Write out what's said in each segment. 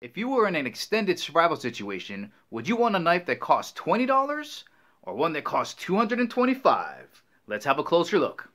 If you were in an extended survival situation, would you want a knife that costs $20 or one that costs $225? Let's have a closer look.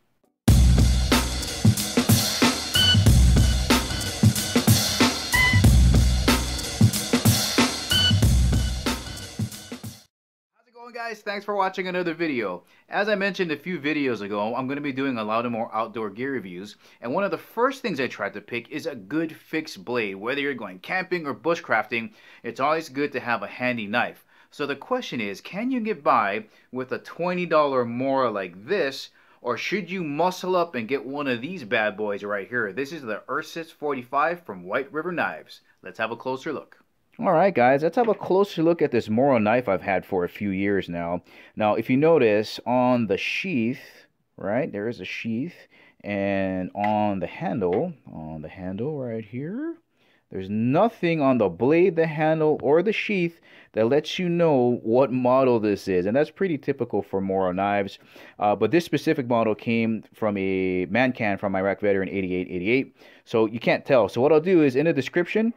How's it going, guys? Thanks for watching another video. As I mentioned a few videos ago, I'm going to be doing a lot of more outdoor gear reviews, and one of the first things I tried to pick is a good fixed blade. Whether you're going camping or bushcrafting, it's always good to have a handy knife. So the question is, can you get by with a $20 Mora like this, or should you muscle up and get one of these bad boys right here? This is the Ursus 45 from White River Knives. Let's have a closer look. Alright guys, let's have a closer look at this Mora knife I've had for a few years now. Now, if you notice on the sheath, right, there is a sheath, and on the handle right here, there's nothing on the blade, the handle, or the sheath that lets you know what model this is. And that's pretty typical for Mora knives. But this specific model came from a man can from Iraq veteran 8888. So you can't tell. So what I'll do is in the description,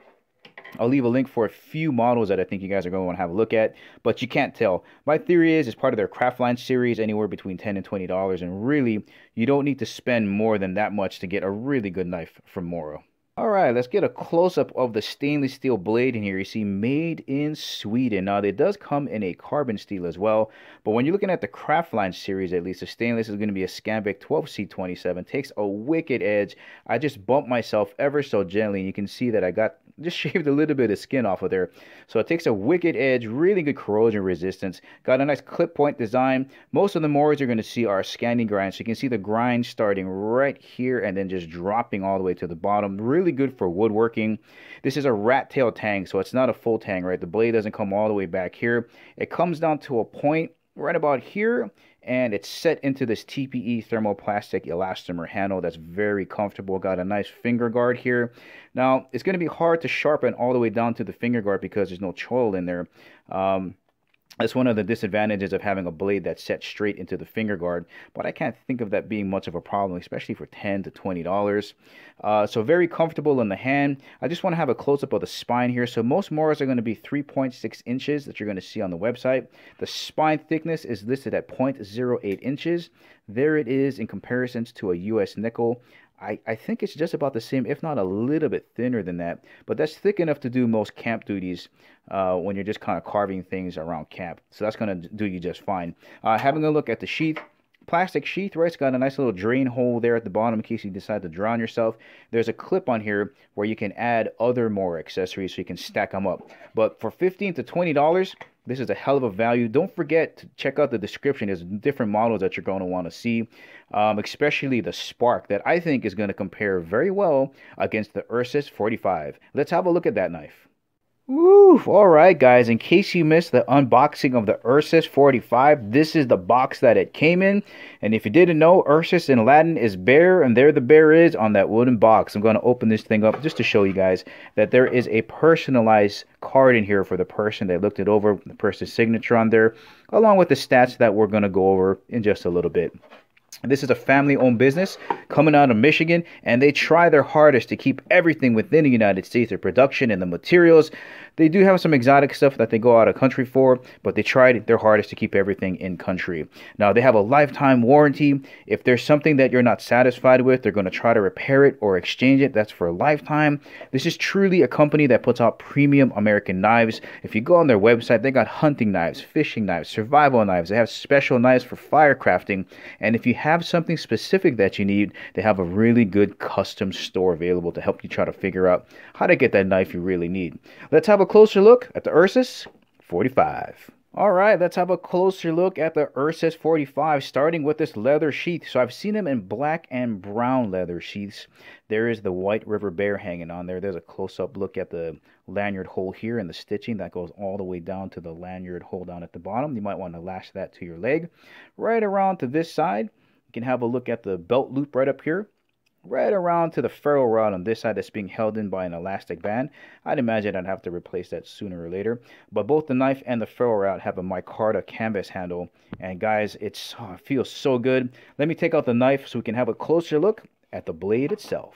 I'll leave a link for a few models that I think you guys are going to want to have a look at, but you can't tell. My theory is it's part of their Craftline series, anywhere between $10 and $20, and really, you don't need to spend more than that much to get a really good knife from Mora. Alright, let's get a close-up of the stainless steel blade in here. You see, made in Sweden. Now, it does come in a carbon steel as well, but when you're looking at the Craftline series, at least, the stainless is going to be a Scanvic 12C27. Takes a wicked edge. I just bumped myself ever so gently, and you can see that I just shaved a little bit of skin off of there. So it takes a wicked edge, really good corrosion resistance. Got a nice clip point design. Most of the Moras you're going to see are scanning grinds. So you can see the grind starting right here and then just dropping all the way to the bottom. Really good for woodworking. This is a rat tail tang, so it's not a full tang, right? The blade doesn't come all the way back here. It comes down to a point right about here, and it's set into this TPE thermoplastic elastomer handle that's very comfortable. Got a nice finger guard here. Now, it's going to be hard to sharpen all the way down to the finger guard because there's no choil in there. That's one of the disadvantages of having a blade that's set straight into the finger guard, but I can't think of that being much of a problem, especially for $10 to $20. So very comfortable in the hand. I just want to have a close-up of the spine here. So most Moras are going to be 3.6 inches that you're going to see on the website. The spine thickness is listed at 0.08 inches. There it is in comparisons to a US nickel. I think it's just about the same, if not a little bit thinner than that. But that's thick enough to do most camp duties when you're just kind of carving things around camp. So that's going to do you just fine. Having a look at the sheath. Plastic sheath, right? It's got a nice little drain hole there at the bottom in case you decide to drown yourself. There's a clip on here where you can add other Mora accessories so you can stack them up. But for $15 to $20, this is a hell of a value. Don't forget to check out the description. There's different models that you're going to want to see, especially the Spark that I think is going to compare very well against the Ursus 45. Let's have a look at that knife. Woo! Alright guys, in case you missed the unboxing of the Ursus 45, this is the box that it came in. And if you didn't know, Ursus in Latin is bear, and there the bear is on that wooden box. I'm going to open this thing up just to show you guys that there is a personalized card in here for the person that looked it over, the person's signature on there, along with the stats that we're going to go over in just a little bit. This is a family-owned business coming out of Michigan, and they try their hardest to keep everything within the United States, their production and the materials. They do have some exotic stuff that they go out of country for, but they tried their hardest to keep everything in country. Now, they have a lifetime warranty. If there's something that you're not satisfied with, they're going to try to repair it or exchange it. That's for a lifetime. This is truly a company that puts out premium American knives. If you go on their website, they got hunting knives, fishing knives, survival knives. They have special knives for firecrafting. And if you have something specific that you need, they have a really good custom store available to help you try to figure out how to get that knife you really need. Let's have a closer look at the Ursus 45. Alright, let's have a closer look at the Ursus 45, starting with this leather sheath. So I've seen them in black and brown leather sheaths. There is the White River bear hanging on there. There's a close-up look at the lanyard hole here and the stitching that goes all the way down to the lanyard hole down at the bottom. You might want to lash that to your leg. Right around to this side, you can have a look at the belt loop right up here. Right around to the ferrule rod on this side that's being held in by an elastic band. I'd imagine I'd have to replace that sooner or later. But both the knife and the ferrule rod have a micarta canvas handle. And guys, it feels so good. Let me take out the knife so we can have a closer look at the blade itself.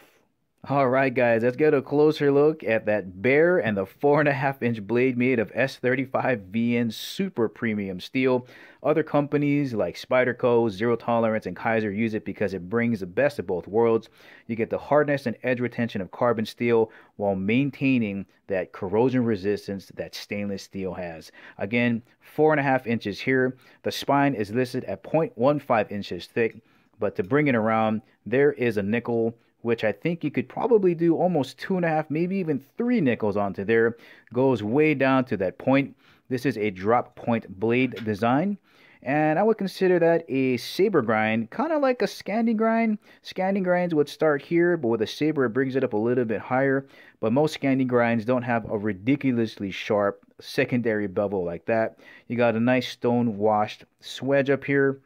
All right, guys, let's get a closer look at that bare and the 4.5-inch blade made of S35 VN super premium steel. Other companies like Spyderco, Zero Tolerance, and Kaiser use it because it brings the best of both worlds. You get the hardness and edge retention of carbon steel while maintaining that corrosion resistance that stainless steel has. Again, 4.5 inches here. The spine is listed at 0.15 inches thick, but to bring it around, there is a nickel, which I think you could probably do almost 2.5, maybe even 3 nickels onto there. Goes way down to that point. This is a drop point blade design, and I would consider that a saber grind, kind of like a Scandi grind. Scandi grinds would start here, but with a saber it brings it up a little bit higher. But most Scandi grinds don't have a ridiculously sharp secondary bevel like that. You got a nice stone washed swedge up here.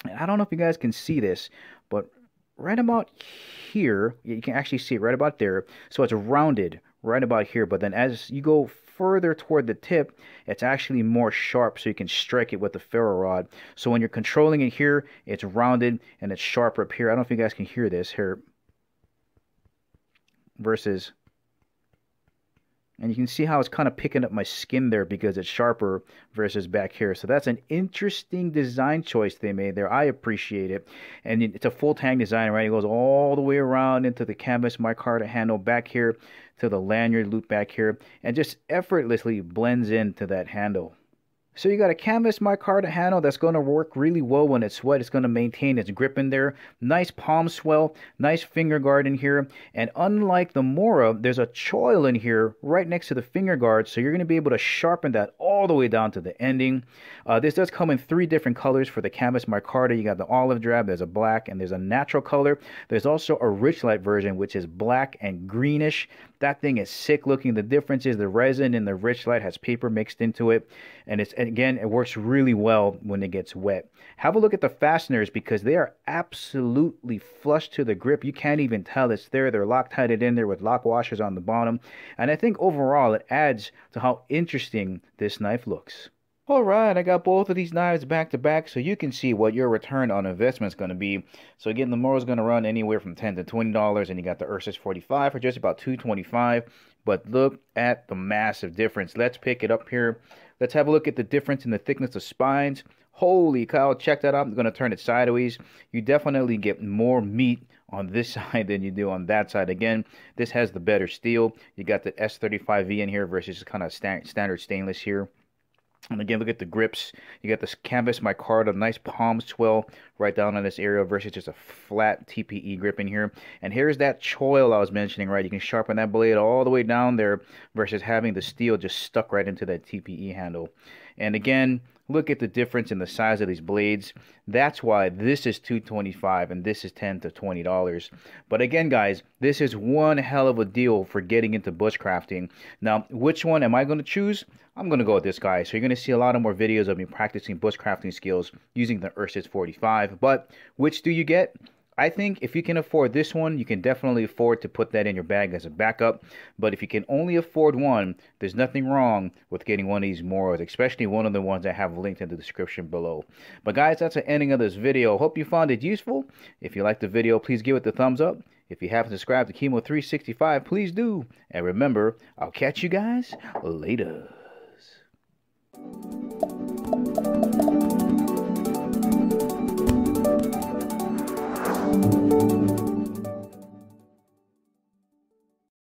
And I don't know if you guys can see this, but right about here, you can actually see it right about there. So it's rounded right about here, but then as you go further toward the tip, it's actually more sharp, so you can strike it with the ferro rod. So when you're controlling it here, it's rounded and it's sharper up here. I don't know if you guys can hear this here versus, and you can see how it's kind of picking up my skin there because it's sharper versus back here. So that's an interesting design choice they made there. I appreciate it. And it's a full tang design, right? It goes all the way around into the canvas micarta handle back here to the lanyard loop back here, and just effortlessly blends into that handle. So you got a canvas micarta handle that's going to work really well when it's wet. It's going to maintain its grip in there. Nice palm swell, nice finger guard in here. And unlike the Mora, there's a choil in here right next to the finger guard. So you're going to be able to sharpen that all the way down to the ending. This does come in 3 different colors for the canvas micarta. You got the olive drab, there's a black, and there's a natural color. There's also a rich light version, which is black and greenish. That thing is sick looking. The difference is the resin in the rich light has paper mixed into it. And again, it works really well when it gets wet. Have a look at the fasteners because they are absolutely flush to the grip. You can't even tell it's there. They're Loctited in there with lock washers on the bottom. And I think overall it adds to how interesting this knife looks. Alright, I got both of these knives back to back so you can see what your return on investment is going to be. So again, the Mora is going to run anywhere from $10 to $20, and you got the Ursus 45 for just about $225. But look at the massive difference. Let's pick it up here. Let's have a look at the difference in the thickness of spines. Holy cow, check that out. I'm going to turn it sideways. You definitely get more meat on this side than you do on that side. Again, this has the better steel. You got the S35V in here versus kind of standard stainless here. And again, look at the grips. You got this canvas micarta, nice palm swell right down on this area versus just a flat TPE grip in here. And here's that choil I was mentioning, right? You can sharpen that blade all the way down there versus having the steel just stuck right into that TPE handle. And again, look at the difference in the size of these blades. That's why this is $225 and this is $10 to $20. But again, guys, this is one hell of a deal for getting into bushcrafting. Now, which one am I going to choose? I'm going to go with this guy. So you're going to see a lot of more videos of me practicing bushcrafting skills using the Ursus 45. But which do you get? I think if you can afford this one, you can definitely afford to put that in your bag as a backup. But if you can only afford one, there's nothing wrong with getting one of these Moras, especially one of the ones I have linked in the description below. But guys, that's the ending of this video. Hope you found it useful. If you liked the video, please give it the thumbs up. If you haven't subscribed to Chemo 365, please do. And remember, I'll catch you guys later.